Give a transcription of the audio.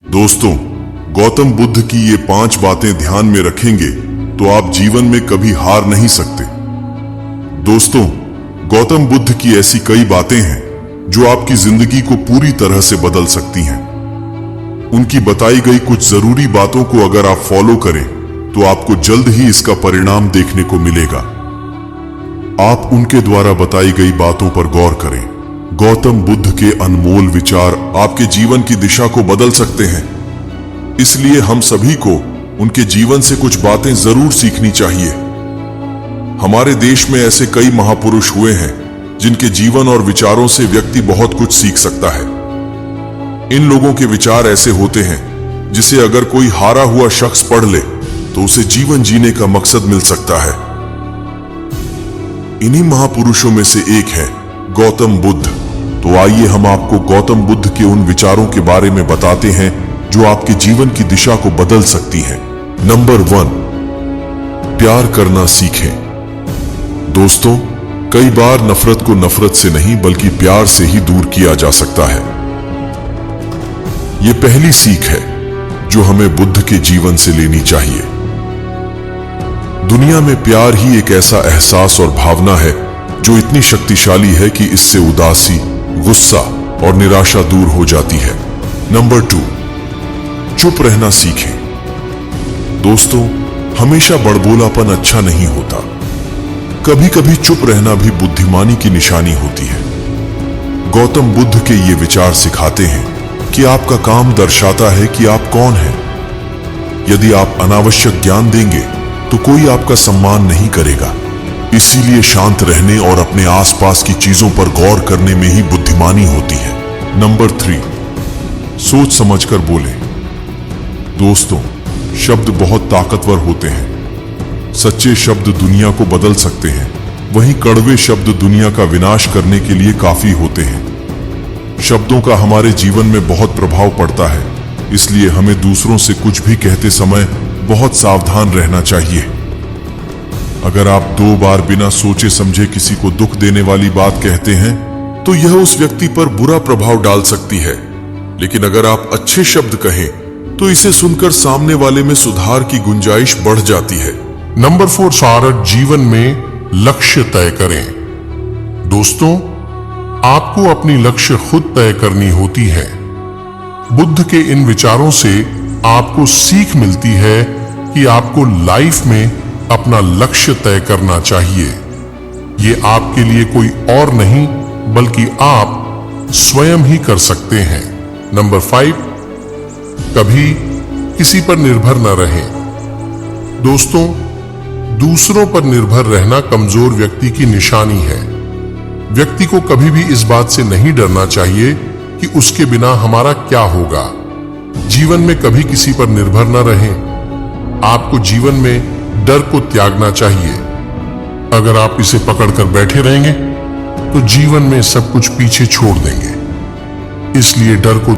दोस्तों, गौतम बुद्ध की ये 5 बातें ध्यान में रखेंगे तो आप जीवन में कभी हार नहीं सकते। दोस्तों, गौतम बुद्ध की ऐसी कई बातें हैं जो आपकी जिंदगी को पूरी तरह से बदल सकती हैं। उनकी बताई गई कुछ जरूरी बातों को अगर आप फॉलो करें तो आपको जल्द ही इसका परिणाम देखने को मिलेगा। आप उनके द्वारा बताई गई बातों पर गौर करें। गौतम बुद्ध के अनमोल विचार आपके जीवन की दिशा को बदल सकते हैं, इसलिए हम सभी को उनके जीवन से कुछ बातें जरूर सीखनी चाहिए। हमारे देश में ऐसे कई महापुरुष हुए हैं जिनके जीवन और विचारों से व्यक्ति बहुत कुछ सीख सकता है। इन लोगों के विचार ऐसे होते हैं जिसे अगर कोई हारा हुआ शख्स पढ़ ले तो उसे जीवन जीने का मकसद मिल सकता है। इन्हीं महापुरुषों में से एक है गौतम बुद्ध। तो आइए हम आपको गौतम बुद्ध के उन विचारों के बारे में बताते हैं जो आपके जीवन की दिशा को बदल सकती हैं। नंबर 1, प्यार करना सीखें। दोस्तों, कई बार नफरत को नफरत से नहीं बल्कि प्यार से ही दूर किया जा सकता है। यह पहली सीख है जो हमें बुद्ध के जीवन से लेनी चाहिए। दुनिया में प्यार ही एक ऐसा एहसास और भावना है जो इतनी शक्तिशाली है कि इससे उदासी, गुस्सा और निराशा दूर हो जाती है। नंबर 2, चुप रहना सीखें। दोस्तों, हमेशा बड़बोलापन अच्छा नहीं होता। कभी कभी चुप रहना भी बुद्धिमानी की निशानी होती है। गौतम बुद्ध के ये विचार सिखाते हैं कि आपका काम दर्शाता है कि आप कौन हैं। यदि आप अनावश्यक ज्ञान देंगे तो कोई आपका सम्मान नहीं करेगा। इसीलिए शांत रहने और अपने आसपास की चीजों पर गौर करने में ही बुद्धिमानी होती है। नंबर 3, सोच समझकर बोलें। दोस्तों, शब्द बहुत ताकतवर होते हैं। सच्चे शब्द दुनिया को बदल सकते हैं, वहीं कड़वे शब्द दुनिया का विनाश करने के लिए काफी होते हैं। शब्दों का हमारे जीवन में बहुत प्रभाव पड़ता है, इसलिए हमें दूसरों से कुछ भी कहते समय बहुत सावधान रहना चाहिए। अगर आप 2 बार बिना सोचे समझे किसी को दुख देने वाली बात कहते हैं तो यह उस व्यक्ति पर बुरा प्रभाव डाल सकती है, लेकिन अगर आप अच्छे शब्द कहें तो इसे सुनकर सामने वाले में सुधार की गुंजाइश बढ़ जाती है। नंबर 4, सारथ जीवन में लक्ष्य तय करें। दोस्तों, आपको अपनी लक्ष्य खुद तय करनी होती है। बुद्ध के इन विचारों से आपको सीख मिलती है कि आपको लाइफ में अपना लक्ष्य तय करना चाहिए। ये आपके लिए कोई और नहीं बल्कि आप स्वयं ही कर सकते हैं। नंबर 5, कभी किसी पर निर्भर न रहें। दोस्तों, दूसरों पर निर्भर रहना कमजोर व्यक्ति की निशानी है। व्यक्ति को कभी भी इस बात से नहीं डरना चाहिए कि उसके बिना हमारा क्या होगा। जीवन में कभी किसी पर निर्भर न रहें। आपको जीवन में डर को त्यागना चाहिए। अगर आप इसे पकड़कर बैठे रहेंगे तो जीवन में सब कुछ पीछे छोड़ देंगे। इसलिए डर को